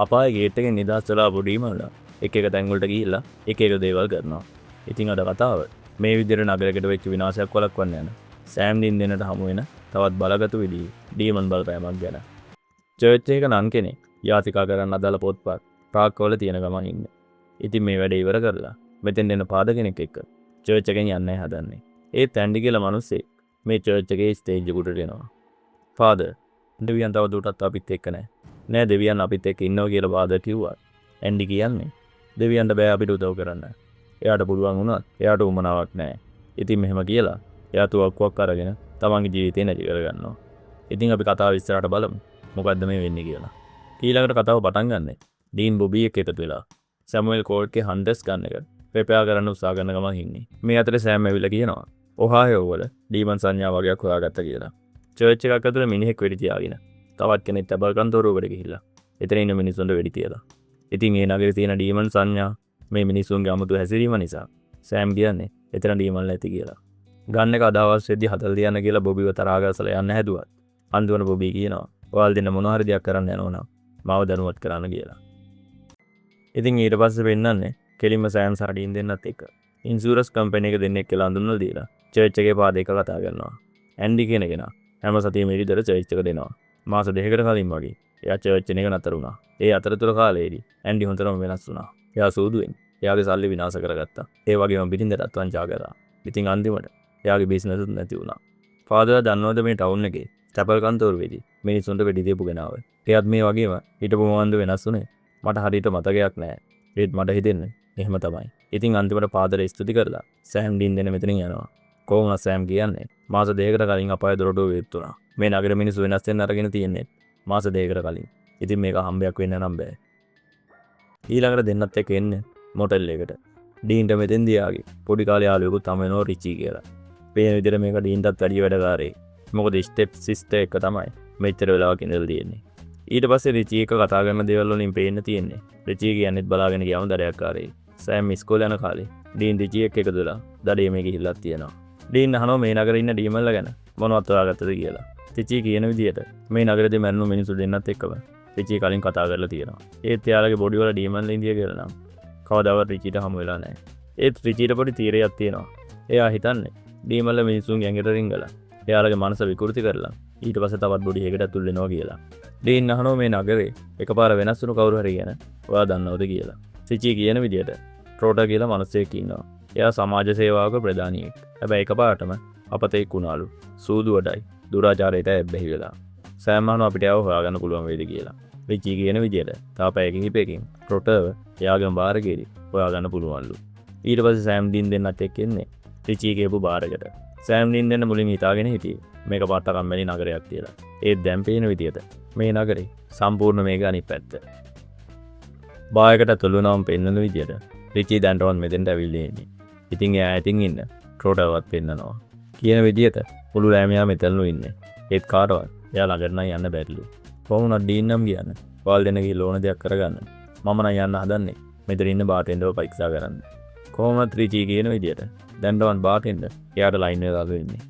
අපායේ ගේට් එකෙන් නිදහස් වෙලා පොඩීමලා එක එක තැන් වලට ගිහිල්ලා එක එක දේවල් කරනවා. ඉතින් අද කතාව මේ විදිහට නගරයකට වෙච්ච විනාශයක් වළක්වන්න යන සෑම් ඩීන් දෙන්නට හමු වෙන තවත් බලගතු විදිහේ ඩීමන් බලපෑමක් ගැන. චර්ච් එක නන් කෙනෙක් යාතිකා කරන්න අදාළ පොත්පත් ප්‍රාග් වල තියෙන ගමන් ඉන්නේ. ඉතින් මේ වැඩේ ඉවර කරලා මෙතෙන් එන පාද කෙනෙක් එක්ක චර්ච් එකෙන් යන්නයි හදන්නේ. ඒත් ඇන්ඩි කියලා මිනිස්සෙක් මේ චර්ච් එකේ ස්ටේජ් එකට එනවා. ෆාදර් දෙවියන් තව දුරටත් අපිත් එක්ක නැහැ. නෑ දෙවියන් අපිත් එක්ක ඉන්නවා කියලා ෆාදර් කිව්වා. ඇන්ඩි කියන්නේ දෙවියන්ට බෑ අපිට උදව් කරන්න. එයාට පුළුවන් වුණත් එයාට උමනාවක් නැහැ. ඉතින් මෙහෙම කියලා එයා තුවක්කුවක් අරගෙන තමන්ගේ ජීවිතේ නැති කරගන්නවා. ඉතින් අපි කතාව ඉස්සරහට බලමු. මොකද්ද මේ වෙන්නේ කියලා. ඊළඟට කතාව පටන් ගන්න. ඩීන් බොබි එක්ක එකතු වෙලා සැමුවෙල් කෝල්ට්ගේ හන්ටර්ස් ගන්න එක ප්‍රෙපෙයාර් කරන්න උත්සාහ කරන ගමන් ඉන්නේ. මේ අතරේ සෑම් ඇවිල්ලා කියනවා ඔහායෝ වල ඩීමන් සංඥා වගේක් හොයාගත්තා කියලා. චර්ච් එකක් ඇතුලේ මිනිහෙක් වෙඩි තියාගෙන තවත් කෙනෙක් තබල් කන්තෝරුවකට ගිහිල්ලා එතන ඉන්න මිනිස්සුන්ට වෙඩි තියලා. ඉතින් ඒ නගරේ තියෙන ඩීමන් සංඥා මේ මිනිස්සුන්ගේ අමුතු හැසිරීම නිසා සෑම් කියන්නේ එතන ඩීමන්ලා ඇති කියලා. ගන්න එක අදවස් වෙද්දි හදලා තියන්න කියලා බොබිව තරහා ගසලා යන්න හැදුවත් අන්තිමට බොබි කියනවා ඔයාලා දෙන්න මොන හරි දෙයක් කරන්න යනවා නම් මාව දැනුවත් කරන්න කියලා. ඉතින් ඊට පස්සේ වෙන්නන්නේ කෙලින්ම සෑම් සහ ඩීන් දෙන්නත් එක්ක ඉන්ෂුරන්ස් කම්පැනි එක දෙන්නෙක් කියලා අඳුන්වලා දීලා චර්ච් එකේ පාද එක කතා කරනවා. ඇන්ඩි කියන කෙනා හැම සතියෙම ඉරිදර චර්ච් එක දෙනවා. මාස දෙකකට කලින් වගේ එයා චර්ච් එක නතර වුණා. ඒ අතරතුර කාලේදී ඇන්ඩි හොඳටම වෙනස් වුණා. එයා සූදුවෙන් එයාගේ සල්ලි විනාශ කරගත්තා. ඒ වගේම බිරිඳටත් වංචා කරා. ඉතින් අන්තිමට එයාගේ බිස්නස් උත් නැති වුණා. ෆාදර් දන්නවද මේ ටවුන් එකේ ස්ටැපල් කන්තෝරුවේදී මිනිස්සුන්ට වෙඩි දීපු කෙනාව. එයාත් මේ වගේම හිටපු මොවන්ද වෙනස් වුණේ. මට හරියට මතකයක් නැහැ. ඒත් මට හිතෙන්නේ එහෙම තමයි. ඉතින් අන්තිමට ෆාදර් ස්තුති කරලා සෑම් ඩීන් දෙන මෙතනින් යනවා. කොහොමද සෑම් කියන්නේ මාස දෙකකට කලින් අපාය දොරටුව විවෘතුණා. මේ නගර මිනිස්සු වෙනස් වෙන්න අරගෙන තියෙන්නේ මාස දෙකකට කලින්. ඉතින් මේක හම්බයක් වෙන්න නම් බෑ. ඊළඟට දෙන්නත් එක්ක එන්නේ මොටල් එකට. ඩීන්ට මෙතෙන්දී ආගේ පොඩි කාලේ යාළුවෙකුත් තම වෙනවා රිචි කියලා. පේන විදිහට මේක ඩීන්ටත් වැඩි වැඩකාරයෙක්. මොකද ස්ටෙප් සිස්ටර් එක තමයි මෙච්චර වෙලාවක් ඉඳලා තියෙන්නේ. ඊට පස්සේ රිචි එක කතා කරන දේවල් වලින් පේන්න තියෙන්නේ. රිචි කියන්නේත් බලාගෙන ගියාම දඩයක්කාරයෙක්. සෑම් ඉස්කෝලේ යන කාලේ ඩීන් රිචි එක්ක එකතු වෙලා දඩේ මේක ගිහිල්ලක් තියෙනවා. ඩීන් අහනවා මේ නගරේ ඉන්න ඩීමල්ලා ගැන මොනවත් හොයාගත්තද කියලා. රිචි කියන විදිහට මේ නගරේදී මැරුණු මිනිස්සු දෙන්නත් එක්කම රිචි කලින් කතා කරලා තියෙනවා. ඒත් එයාලගේ බොඩි වල ඩීමන්ලා ඉන්දියා කියලා නම් කවදාවත් රිචිට හමු වෙලා නැහැ. ඒත් රිචිට පොඩි තීරයක් තියෙනවා. එයා හිතන්නේ ඩීමල්ලා මිනිස්සුන්ගේ ඇඟට රිංගලා එයාලගේ මනස විකෘති කරලා ඊට පස්සේ තවත් බොඩි එකකට ඇතුල් වෙනවා කියලා. ඩීන් අහනවා මේ නගරේ එකපාර වෙනස් වුණු කවුරු හරි ගැන ඔයා දන්නවද කියලා. රිචි කියන විදිහට රෝටා කියලා මිනිහෙක් ඉන්නවා. එයා සමාජ සේවාවක ප්‍රධානියෙක්. හැබැයි එකපාරටම අපතෙක් වුණාලු. සූදු වඩයි දුරාචාරයට ඇබ්බැහි වෙලා. සෑම් අහනවා අපිට යව හොයාගන්න පුළුවන් වේද කියලා. රිචි කියන විදිහට තා පැය කිහිපයකින් රොටර්ව එයාගේම බාරකේදී හොයාගන්න පුළුවන්ලු. ඊට පස්සේ සෑම් ඩීන් දෙන්නත් එක්ක එන්නේ රිචි කියපු බාරකට. සෑම් ඩීන් දෙන්න මුලින් හිතාගෙන හිටියේ මේක පාට කම්මැලි නගරයක් කියලා. ඒත් දැන් පේන විදිහට මේ නගරේ සම්පූර්ණ මේක අනිත් පැත්ත. බායකට තුලුනවම් පෙන්නන විදිහට රිචි දැන්ටවත් මෙතෙන්ට ඇවිල්ලා ඉන්නේ. ඉතින් එයා ඇතින් ඉන්න රොටර්වත් පෙන්නනවා. කියන විදිහට මුළු ලෑමයා මෙතනලු ඉන්නේ. ඒත් කාටවත් එයා ළඟට නම් යන්න බැරිලු. කොහොමද ඩීන් නම් කියන්නේ? ඔයාලා දෙන්න ගිහලා ඕන දෙයක් කරගන්න. මම නම් යන්න හදන්නේ මෙතන ඉන්න බාටෙන්ඩර්ව පරීක්ෂා කරන්න. කොහොමද රිචි කියන විදිහට දැන්ටවත් බාටෙන්ඩර් එයාට ලයින් එකකට වෙන්නේ.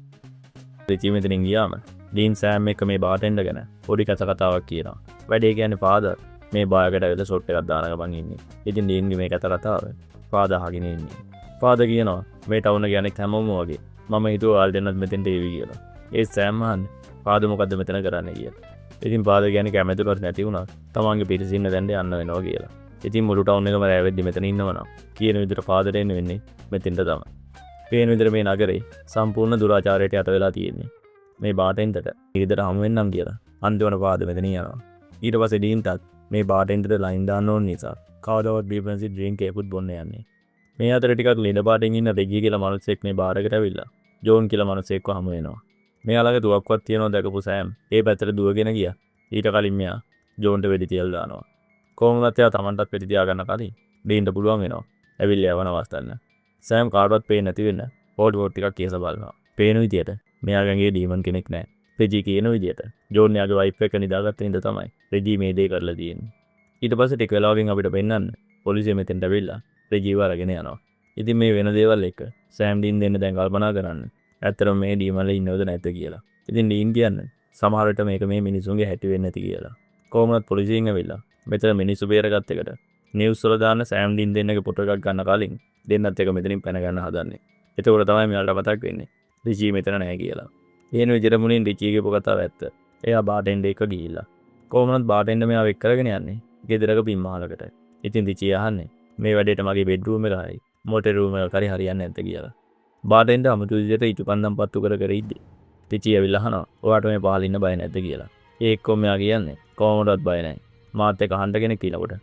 රිචි මෙතනින් ගියාම ඩීන් සෑම් එක මේ බාටෙන්ඩර් ගැන පොඩි කතාවක් කියනවා. වැඩේ කියන්නේ ෆාදර් මේ බායකට ඇවිල්ලා ෂොට් එකක් දාන ගමන් ඉන්නේ. ඉතින් ඩීන්ගේ මේ කතාව ෆාදර් අහගෙන ඉන්නේ. ෆාදර් කියනවා මේ ටවුන් එක යන්නේ හැමෝම වගේ. මම හිතුවා ඔයාලා දෙන්නත් මෙතෙන්ට එවි කියලා. ඒ සෑම් අහන්නේ ෆාදර් මොකද්ද මෙතන කරන්නේ කියලා. ඉතින් ෆාදර් කියන්නේ කැමැතිවත් නැති වුණා තමන්ගේ පිටිසින්න දැන්න යන්න වෙනවා කියලා. ඉතින් මුළු ටවුන් එකම රැවෙද්දි මෙතන ඉන්නවනම් කියන විදිහට ෆාදර් එන්න වෙන්නේ මෙතෙන්ට තමයි. පේන විදිහට මේ නගරේ සම්පූර්ණ දුරාචාරයට යට වෙලා තියෙන්නේ. මේ බාටෙන්ඩර්ට ඊදර හමු වෙන්නම් කියලා අන්තිමට ෆාදර් මෙතන යනවා. ඊට පස්සේ ඩීන්ටත් මේ බාටෙන්ඩර්ට ලයින් දාන්න ඕන නිසා කවදාවත් බීපන්සි ඩ්‍රින්ක් එකකුත් බොන්න යන්නේ. මේ අතර ටිකක් ලිඳ පාටින් ඉන්න රෙජි කියලා මනුස්සෙක් මේ බාරකට ඇවිල්ලා ජෝන් කියලා මනුස්සෙක්ව හමු වෙනවා. මෙයාලගේ දුවක්වත් තියෙනවා දැකපු සෑම් ඒ පැත්තට දුවගෙන ගියා. ඊට කලින් මෙයා ජෝන්ට වෙඩි තියලා දානවා. කොහොමවත් එයා Tamanටත් වෙඩි තියාගන්න කලින් ඩීන්ට පුළුවන් වෙනවා. ඇවිල්ලා යවන අවස්ථන්න. සෑම් කාටවත් පේන්නේ නැති වෙන්න පොඩ් ටිකක් කියස බලනවා. පේන විදියට මෙයාගේ ඩීමන් කෙනෙක් නැහැ. රෙජි කියන විදියට ජෝන් යාගේ වයිෆ් එක නිදාගත්ත ඉඳ තමයි රෙජි මේ දේ කරලා තියෙන්නේ. ඊට පස්සේ ටික වෙලාවකින් අපිට පෙන්නන්න පොලිසිය මෙතෙන්ට ඇවිල්ලා රෙජිව අරගෙන යනවා. ඉතින් මේ වෙන දේවල් එක සෑම් ඩීන් දෙන්න දැන් කල්පනා කරන්න. ඇත්තටම මේ ඩීමන්ලා ඉන්නවද නැද්ද කියලා. ඉතින් ඩීන් කියන්නේ සමහර විට මේක මේ මිනිසුන්ගේ හැටි වෙන්නේ නැති කියලා. කොහොමවත් පොලිසියෙන් ඇවිල්ලා මෙතන මිනිස්සු බේරගත් එකට නිවුස් වල දාන්න සෑම් ඩීන් දෙන්නගේ ෆොටෝ එකක් ගන්න කලින් දෙන්නත් එක මෙතනින් පැන ගන්න හදන්නේ. එතකොට තමයි මෙයාලට මතක් වෙන්නේ රිචී මෙතන නැහැ කියලා. එහෙන විදිහට මුලින් රිචීගේ පොකතාව ඇත්ත. එයා බාටෙන්ඩර් එක ගිහිල්ලා. කොහොමවත් බාටෙන්ඩර් මෙයාව එක් කරගෙන යන්නේ ගෙදරක පින්මාලකට. ඉතින් රිචී අහන්නේ මේ වැඩේට මගේ බෙඩ්රූම් එකයි මොටේ රූම් එක කරි හරියන්නේ නැද්ද කියලා. බාටෙන්ඩර් අමුතු විදිහට ඉටිපන්දම් පත්තු කර කර ඉද්දි රිචී ඇවිල්ලා අහනවා ඔයාට මේ පහල ඉන්න බය නැද්ද කියලා. ඒ එක්කම මෙයා කියන්නේ කොහොමදවත් බය නැහැ. මාත් එක්ක අහන්න කෙනෙක් කියලාකොට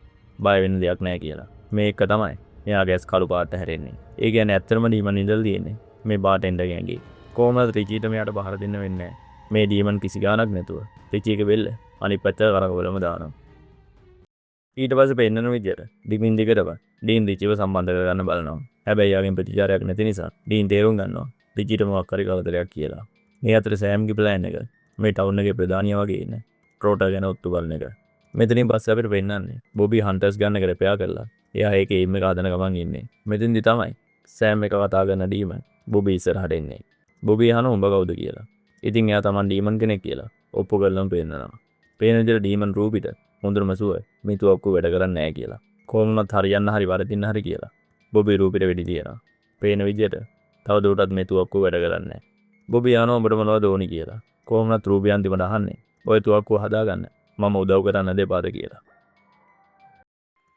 බය වෙන්න දෙයක් නැහැ කියලා. මේ එක තමයි එයාගේ ඇස් කළු පාට හැරෙන්නේ. ඒ කියන්නේ ඇත්තටම ඩීමන් ඉඳලා තියෙන්නේ මේ බාටෙන්ඩර් ගෑන්ගේ. කොහොමද රිචීට මෙයාට බහර දෙන්න වෙන්නේ නැහැ. මේ ඩීමන් කිසි ගාණක් නැතුව රිචීගේ බෙල්ල අනිත් පැත්තට කරකවලම දානවා. ඊට පස්සේ පෙන්නන විදියට ඩිමින් දිගටම ඩීන් රිචීව සම්බන්ධ කරගන්න බලනවා. හැබැයි යාගෙන් ප්‍රතිචාරයක් නැති නිසා ඩීන් තේරුම් ගන්නවා රිචීට මොකක් හරි කවදරයක් කියලා. මේ අතර සෑම්ගේ ප්ලෑන් එක මේ ටවුන් එකේ ප්‍රධානියා වගේ ඉන්නේ ට්‍රෝටර් ගැන ඔත්තු බලන එක. මෙතනින් පස්සේ අපිට පෙන්නන්නේ බොබි හන්ටර්ස් ගන්න එකට ප්‍රයා කරලා එයා ඒකේ එයිම් එක හදන ගමන් ඉන්නේ. මෙතෙන්දි තමයි සෑම් එක කතා කරන ඩීමන් බොබි ඉස්සරහට එන්නේ. බොබි අහන උඹ කවුද කියලා. ඉතින් එයා තමන් ඩීමන් කෙනෙක් කියලා ඔප්පු කරලම පෙන්නනවා. පේන විදිහට ඩීමන් රූපිට හොඳටම සුව මේ තුවක්කුව වැඩ කරන්නේ නැහැ කියලා. කොහොමවත් හරියන්න හරි වරදින්න හරි කියලා. බොබි රූපිට වෙඩි තියනවා. පේන විදිහට තව දුරටත් මේ තුවක්කුව වැඩ කරන්නේ නැහැ. බොබි අහනවා උඹට මොනවද ඕනි කියලා. කොහොමවත් රූපි අන්තිමට අහන්නේ ඔය තුවක්කුව හදාගන්න මම උදව් කරන්න දෙපාද කියලා.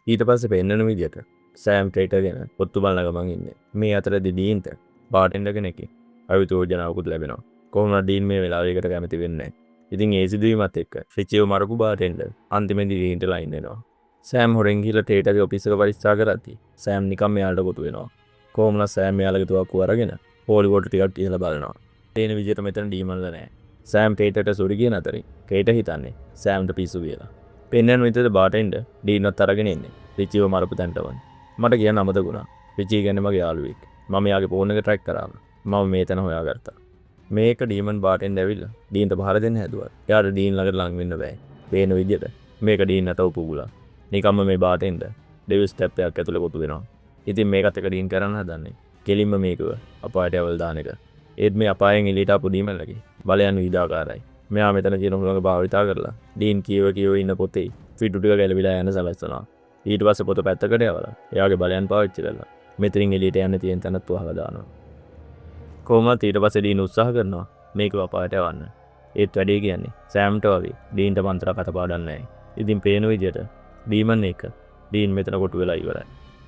ඊට පස්සේ පෙන්නන විදිහට සෑම් ට්‍රේටර් ගැන ඔත්තු බලන ගමන් ඉන්නේ. මේ අතරදී ඩීන්ට බාටෙන්ඩර් කෙනෙක්ගේ අවිතෝජනාවකුත් ලැබෙනවා. කොහොමද ඩීන් මේ වෙලාවේකට කැමති වෙන්නේ නැහැ. ඉතින් ඒ සිදුවීමත් එක්ක රිචීව මරපු බාටෙන්ඩර් අන්තිමේදී ඩීන්ට ලයින් දෙනවා. සෑම් හොරෙන් ගිහලා ට්‍රේටර්ගේ ඔෆිස් එක පරිස්සම් කරද්දී සෑම් නිකන් මෙයාලට කොටු වෙනවා. කොහොමද සෑම් මෙයාලගේ තුවක්කුව අරගෙන හොලිවුඩ් ටිකක් කියලා බලනවා. තේන විදිහට මෙතන ඩීමන්ලා නැහැ. සෑම් ටේටර්ට සොරි කියන අතරේ කේට හිතන්නේ සෑම්ට පිස්සු කියලා. පෙන්නන විදිහට බාටෙන්ඩර් ඩීන්වත් අරගෙන ඉන්නේ රිචීව මරපු තැනටම. මට කියන්න අමතකුණා. රිචී කියන්නේ මගේ යාළුවෙක්. මම යාගේ ෆෝන් එක ට්‍රැක් කරාම මම මේ තැන හොයාගත්තා. මේක ඩීමන් බාටෙන්ඩර් ඇවිල්ලා ඩීන්ට පහර දෙන්න හැදුවා. එයාට ඩීන් ළඟට ලං වෙන්න බෑ. පේන විදිහට මේක ඩීන් නැතව පුගුලා. නිකම්ම මේ බාටෙන්ඩර් ඩෙවිල් ස්ටෙප් එකක් ඇතුලේ කොටු වෙනවා. ඉතින් මේකත් එක ඩීන් කරන්න හදන්නේ. කෙලින්ම මේකව අපායට යවල් දාන එක. ඒත් මේ අපායෙන් එළියට ආපු ඩීමන්ලගේ බලයන් විවිධාකාරයි. මෙයා මෙතන තියෙන හුලඟ භාවිතා කරලා ඩීන් කියව ඉන්න පොතේ ෆිටු ටික ගැලවිලා යන සලස්සනවා. ඊට පස්සේ පොත පැත්තකට යවලා එයාගේ බලයන් පාවිච්චි කරලා මෙතනින් එළියට යන්න තියෙන තැනත් වහලා දානවා. කොහොමද ඊට පස්සේ ඩීන් උත්සාහ කරනවා මේක අපායට යවන්න. ඒත් වැඩේ කියන්නේ සෑම්ට වගේ ඩීන්ට මන්ත්‍ර කටපාඩම් නැහැ. ඉතින් පේන විදියට ඩීමන් එක ඩීන් මෙතන කොටු වෙලා ඉවරයි.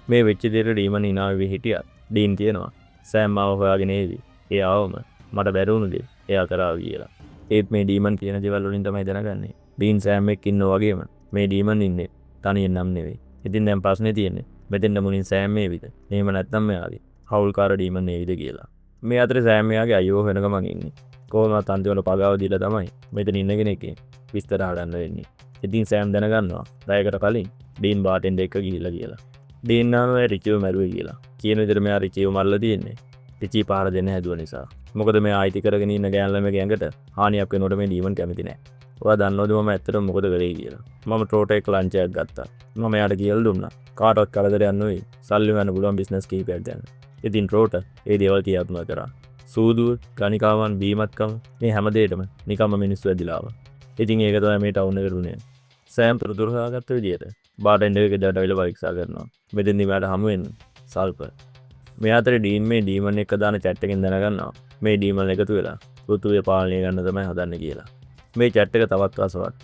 මේ වෙච්ච දෙයට ඩීමන් hina වෙවි හිටියා. ඩීන් කියනවා සෑම් මාව හොයාගෙන එවි. ඒ ආවම මට බැරුණු දේ එයා කරා කියලා. ඒත් මේ ඩීමන් කියන දේවල් වලින් තමයි දැනගන්නේ. ඩීන් සෑම් එක්ක ඉන්නවා වගේම මේ ඩීමන් ඉන්නේ තනියෙන් නම් නෙවෙයි. ඉතින් දැන් ප්‍රශ්නේ තියෙන්නේ මෙතෙන්ද මුලින් සෑම් මේවිද? එහෙම නැත්නම් මෙයාගේ හවුල්කාර ඩීමන් මේවිද කියලා. මේ අතරේ සෑම් මෙයාගේ අයියෝ වෙන ගමන් ඉන්නේ. කොහොමවත් අන්තිමට පගාව දීලා තමයි මෙතන ඉන්න කෙනෙක්ගේ විස්තර හදන්න වෙන්නේ. ඉතින් සෑම් දැනගන්නවා රැයකට කලින් ඩීන් බාටෙන්ඩර් එක්ක ගිහිල්ලා කියලා. ඩීන් නාමයේ රිචීව මැරුවේ කියලා. කියන විදිහට මෙයා රිචීව මරලා තියෙන්නේ. රිචී පාර දෙන්න හැදුව නිසා. මොකද මේ ආයිති කරගෙන ඉන්න ගෑන් ළමගේ ඇඟට හානියක් වෙනකොට මේ ඩීමන් කැමති නැහැ. ඔයා දන්නවද මම ඇත්තටම මොකද කරේ කියලා? මම ට්‍රෝටර් එක ලන්ච් එකක් ගත්තා. මම එයාට කියලා දුන්නා. කාටවත් කරදරයක් නොවේ. සල්ලි වෙන්න පුළුවන් බිස්නස් කීපයක් ගන්න. ඉතින් ට්‍රෝටර් ඒ දේවල් කියාපුවා කරා. සූදුව, ගණිකාවන්, බීමත්කම් මේ හැම දෙයකම නිකම්ම මිනිස්සු ඇදිලා ආවා. ඉතින් ඒක තමයි මේ ටවුන් එකට උනේ. සෑම් තොරතුරු හොයාගත්ත විදියට බාටෙන්ඩර් එක දාට අවිල පරීක්ෂා කරනවා. මෙතෙන්දි මෙයාට හමු වෙන සල්පර්. මේ අතරේ ඩීන් මේ ඩීමන් එක දාන chat එකෙන් දැනගන්නවා මේ ඩීමන් එකතු වෙලා පෘථුවිය පාලනය ගන්න තමයි හදන්නේ කියලා. මේ chat එක තවත් අසවත්.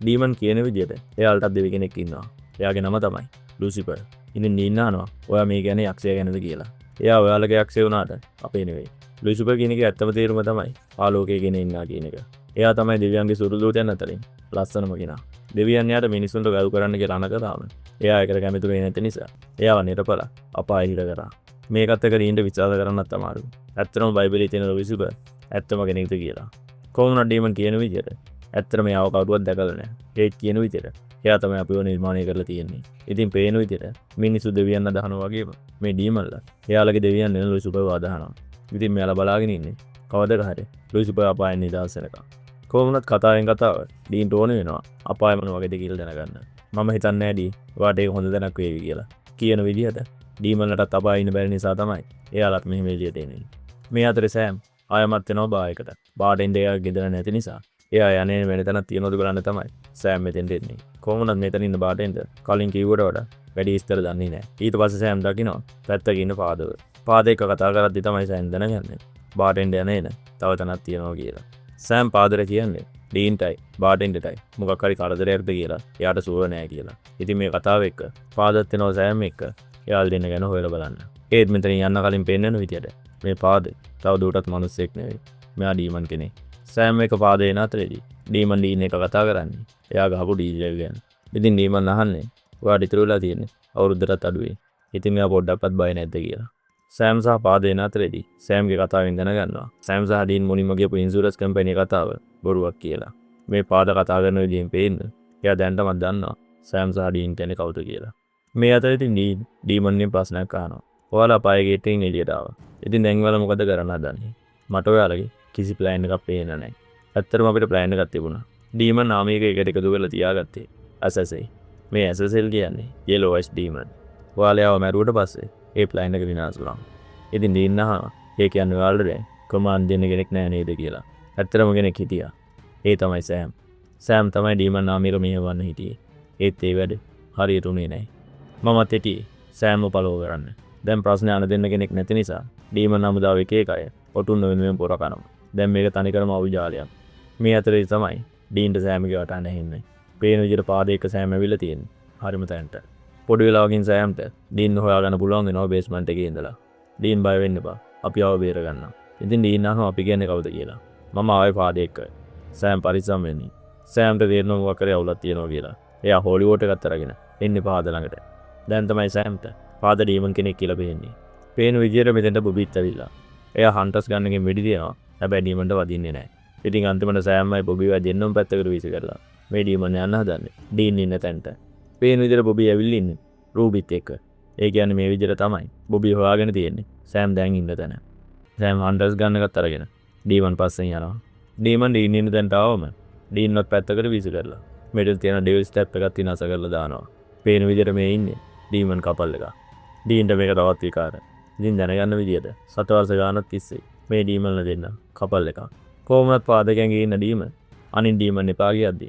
ඩීමන් කියන විදියට එයාලටත් දෙවි කෙනෙක් ඉන්නවා. එයාගේ නම තමයි ලූසිෆර්. ඉතින් ඩීන් අහනවා ඔයා මේ කියන්නේ යක්ෂයා ගැනද කියලා. එයා ඔයාලගේ යක්ෂය වුණාට අපේ නෙවෙයි. ලූසිෆර් කියන එකේ ඇත්තම තේරුම තමයි ආලෝකයේ ගෙන ඉන්නා කියන එක. එයා තමයි දෙවියන්ගේ සුළු දූතයන් අතරින් ලස්සනම කෙනා. දෙවියන් යාට මිනිසුන්ට ගරු කරන්න කියලා අනකතාව. එයා ඒකට කැමති වෙන්නේ නැති නිසා එයාව නිරපල අපාය හිර කරා. මේකත් එක ඩීන්ට විචාර කරන්නත් අමාරුයි. ඇත්තටම බයිබලයේ තියෙන ලූසිෆර් ඇත්තම කෙනෙක්ද කියලා. කොහොමද ඩීමන් කියන විදියට ඇත්තටම යාව කවුරුවත් දැකලා නැහැ. ඒත් කියන විදියට එයා තමයි අපිව නිර්මාණය කරලා තියෙන්නේ. ඉතින් පේන විදියට මිනිස්සු දෙවියන් අදහනවා වගේම මේ ඩීමන්ලා එයාලගේ දෙවියන් වෙන ලූසිෆර්ව අදහනවා. ඉතින් මෙයාලා බලාගෙන ඉන්නේ කවදද හරි ලූසිෆර් අපායෙන් නිදහස් වෙනකම්. කොහොමවත් කතාවෙන් කතාව ඩීන්ට ඕන වෙනවා අපාය මොන වගේද කියලා දැනගන්න. මම හිතන්නේ නැහැ ඩී ඔයාට ඒක හොඳ දැනක් වේවි කියලා. කියන විදිහට ඩීමන්ලටත් අපායේ ඉන්න බැරි නිසා තමයි එයාලත් මෙහෙම එළියට එන්නේ. මේ අතරේ සෑම් ආයමත් වෙනවා බායකට. බාටෙන්ඩර් එක ගෙදර නැති නිසා එයා යන්නේ වෙන තැනක් තියනවද බලන්න තමයි සෑම් මෙතෙන්ට එන්නේ. කොහොමද මෙතන ඉන්න බාටෙන්ද කලින් කිව්වට වඩා වැඩි විස්තර දන්නේ නැහැ. ඊට පස්සේ සෑම් දකිනවා පැත්තක ඉන්න පාදව. පාද එක්ක කතා කරද්දි තමයි සෑම් දැනගන්නේ බාටෙන්ඩ යන එන තව තැනක් තියෙනවා කියලා. සෑම් පාදට කියන්නේ ඩීන්ටයි බාටෙන්ඩටයි මොකක් හරි කරදරයක්ද කියලා එයාට සුව නැහැ කියලා. ඉතින් මේ කතාව එක්ක පාදත් එනවා සෑම් එක්ක එයාල් දෙන්න ගැන හොයලා බලන්න. ඒත් මෙතන යන්න කලින් පෙන්නන විදියට මේ පාද තව දුරටත් මිනිස්සෙක් නෙවෙයි. මෙයා ඩීමන් කෙනෙක්. සෑම් එක පාදේ නතරේදී ඩීමන් ඩීන් එක කතා කරන්නේ. එයා ගහපු ඩීජල් ගැන. ඉතින් ඩීමන් අහන්නේ ඔයාට ඉතුරු වෙලා තියෙන්නේ අවුරුද්දටත් අඩුවේ. ඉතින් මෙයා පොඩ්ඩක්වත් බය නැද්ද කියලා. සෑම් සහ පාදේ නතරේදී සෑම්ගේ කතාවෙන් දැනගන්නවා සෑම් සහ ඩීන් මුලින්ම ගියපු ඉන්ෂුරන්ස් කම්පැනි කතාව බොරුවක් කියලා. මේ පාද කතා කරන විදිහෙන් පේන්න එයා දැනටමත් දන්නවා සෑම් සහ ඩීන් කියන්නේ කවුද කියලා. මේ අතරේදී ඩීමන්ගෙන් ප්‍රශ්නයක් අහනවා. ඔයාලා අපායේ ගේටෙන් එළියට ආවා. ඉතින් දැන් ඔයාලා මොකද කරන්න හදන්නේ? මට ඔයාලගේ කිසි ප්ලෑන් එකක් පේන්නේ නැහැ. ඇත්තටම අපිට ප්ලෑන් එකක් තිබුණා. ඩීමන් නාමයක එකට එකතු කරලා තියාගත්තේ SSA. මේ SSL කියන්නේ Yellow Ice Demon. ඔයාලව මැරුවට පස්සේ ඒ ප්ලෑන් එක විනාශ වුණා. ඉතින් ඩීන් අහනවා ඒ කියන්නේ ඔයාලට කමාන්ඩ් දෙන්න කෙනෙක් නැහැ නේද කියලා. ඇත්තටම කෙනෙක් හිටියා. ඒ තමයි සෑම්. සෑම් තමයි ඩීමන් නාමයක මෙහෙවන්න හිටියේ. ඒත් ඒ වැඩ හරියට උනේ නැහැ. මමත් හිටියේ සෑම්ව පලෝ කරන්න. දැන් ප්‍රශ්න අහන දෙන්න කෙනෙක් නැති නිසා ඩීමන් හමුදාව එක එක අය ඔටුන්න වෙනුවෙන් පොර කනවා. දැන් මේක තනිකරම අවුජාලයක්. මේ අතරේ තමයි ඩීන්ට සෑම්ගේ වට නැහින්නේ. පේන විදිහට පාදයක සෑම් ඇවිල්ලා තියෙන්නේ. හරිම තැනට. පොඩි වෙලාවකින් සෑම්ට ඩීන් හොයාගන්න පුළුවන් වෙනවා බේස්මන්ට් එකේ ඉඳලා. ඩීන් බය වෙන්න එපා. අපි ආව බේර ගන්නවා. ඉතින් ඩීන් අහනවා අපි කියන්නේ කවුද කියලා. මම ආවේ පාදයක. සෑම් පරිස්සම් වෙන්න. සෑම්ට තේරෙනවා මොකක් කරේ අවුලක් තියෙනවා කියලා. එයා හොලිවුඩ් එකකට අරගෙන එන්නේ පාද ළඟට. දැන් තමයි සෑම්ට පාද ඩීමන් කෙනෙක් කියලා පේන්නේ. පේන විදියට මෙතෙන්ට බොබිත් ඇවිල්ලා. එයා හන්ටර්ස් ගන්නගෙන් වෙඩි තියනවා. හැබැයි ඩීමන්ට වදින්නේ නැහැ. ඉතින් අන්තිමට සෑම්මයි බොබිවයි දෙන්නම පැත්තකට වීසි කරලා මේ ඩීමන් යන්න හදන්නේ. ඩීන් ඉන්න තැනට. පේන විදියට බොබි ඇවිල්ලා ඉන්නේ රූබිත් එක්ක. ඒ කියන්නේ මේ විදියට තමයි බොබි හොයාගෙන තියෙන්නේ. සෑම් දැන් ඉන්න තැන. සෑම් හන්ටර්ස් ගන්න එකත් අරගෙන ඩීමන් පස්සෙන් යනවා. ඩීමන් ඩීන් ඉන්න තැනට ආවම ඩීන්වත් පැත්තකට වීසි කරලා මෙතන තියෙන ඩෙවිල් ස්ටෙප් එකක් විනාශ කරලා දානවා. පේන විදියට මේ ඉන්නේ ඩීමන් කපල් එක. ඩීන්ට මේක තවත් විකාරයි. ඉතින් දැනගන්න විදියට සතවර්ෂ ගානක් තිස්සේ මේ ඩීමන්ල දෙන්න කපල් එකක්. කොහොමවත් පාදකෙන් ගින්න ඩීමන් අනින් ඩීමන් එපා කියද්දි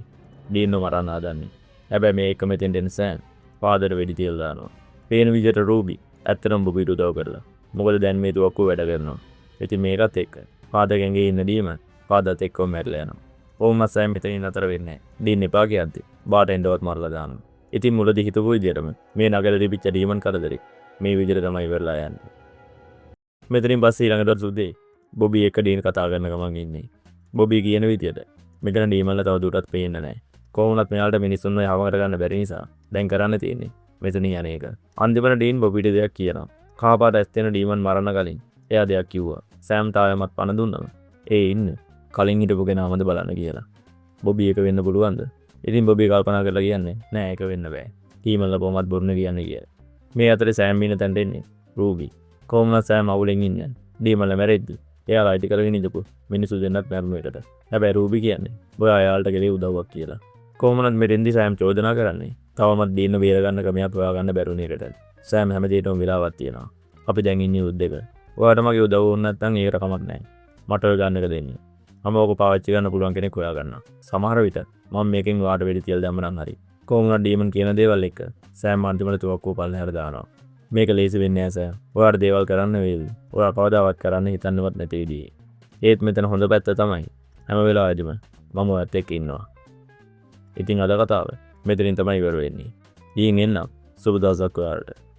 ඩීන්ව මරන්න හදන්නේ. හැබැයි මේ එක මෙතෙන්ට එන සෑම් පාදට වෙඩි තියලා දානවා. පේන විදියට රූබි ඇත්තටම බොබිට උදව් කරලා. මොකද දැන් මේ තුවක්කුව වැඩ කරනවා. ඉතින් මේකත් එක්ක පාදකෙන් ගින්න ඩීමන් පාදත් එක්කම මැරලා යනවා. ඕම සෑම් මෙතනින් අතර වෙන්නේ නැහැ. ඩීන් එපා කියද්දි බාටෙන්ඩවත් මරලා දානවා. ඉතින් මුලදී හිතපු විදියටම මේ නගර රිපිච්ච ඩීමන් කරදරේ මේ විදියට තමයි ඉවරලා යන්නේ. මෙතනින් පස්සේ ඊළඟට සුදේ බොබි එක ඩීන් කතා කරන ගමන් ඉන්නේ. බොබි කියන විදියට මෙතන ඩීමන්ලා තව දුරටත් පේන්නේ නැහැ. කොහොමවත් මෙයාලට මිනිස්සුන්ව යව කරගන්න බැරි නිසා දැන් කරන්න තියෙන්නේ මෙතන යන එක. අන්තිමට ඩීන් බොබිට දෙයක් කියනවා. කහපාට ඇස් තියෙන ඩීමන් මරන්න කලින් එයා දෙයක් කිව්වා. සෑම් තායමත් පණ දුන්නම ඒ ඉන්න කලින් හිටපු කෙනාමද බලන්න කියලා. බොබි එක වෙන්න පුළුවන්ද? ඉතින් බොබි කල්පනා කරලා කියන්නේ නෑ ඒක වෙන්න බෑ. ඩීමන්ලා කොහොමවත් බොරුන කියන්නේ කියලා. මේ අතරේ සෑම් ඉන්න තැනට එන්නේ රූබි. කොහොමද සෑම් අවුලෙන් ඉන්නේ? ඩීමන්ලා මැරෙද්දි එයාලා අයිති කරගෙන ඉඳපු මිනිස්සු දෙන්නත් මැරුණු එකට. හැබැයි රූබි කියන්නේ ඔයා එයාලට කෙලේ උදව්වක් කියලා. කොහොමද මෙතෙන්දි සෑම් චෝදනා කරන්නේ? තවමත් ඩීන්ව බේර ගන්න ක්‍රමයක් හොයාගන්න බැරුණ එකට. සෑම් හැමදේටම වෙලාවක් තියෙනවා. අපි දැන් ඉන්නේ යුද්ධෙක. ඔයාට මගේ උදව් වුණ නැත්නම් ඒකට කමක් නැහැ. මට ඔය ගන්න එක දෙන්න. මම ඕක පාවිච්චි කරන්න පුළුවන් කෙනෙක් හොයාගන්නවා. සමහර විට මම මේකෙන් ඔයාට වෙඩි තියලා දැම්ම නම් හරි. කොහොමද ඩීමන් කියන දේවල් එක්ක සෑම් අන්තිමට තුවක්කුව පල්ලෙහාට දානවා. මේක ලේසි වෙන්නේ නැහැ සෑම්. ඔයාට දේවල් කරන්න වේවි. ඔයා කවදාවත් කරන්න හිතන්නවත් නැති විදිහේ. ඒත් මෙතන හොඳ පැත්ත තමයි හැම වෙලාවෙදිම මම ඔයත් එක්ක ඉන්නවා. ඉතින් අද කතාව මෙතනින් තමයි ඉවර වෙන්නේ. ඊයෙන් එන්නම් සුබ දවසක් ඔයාලට.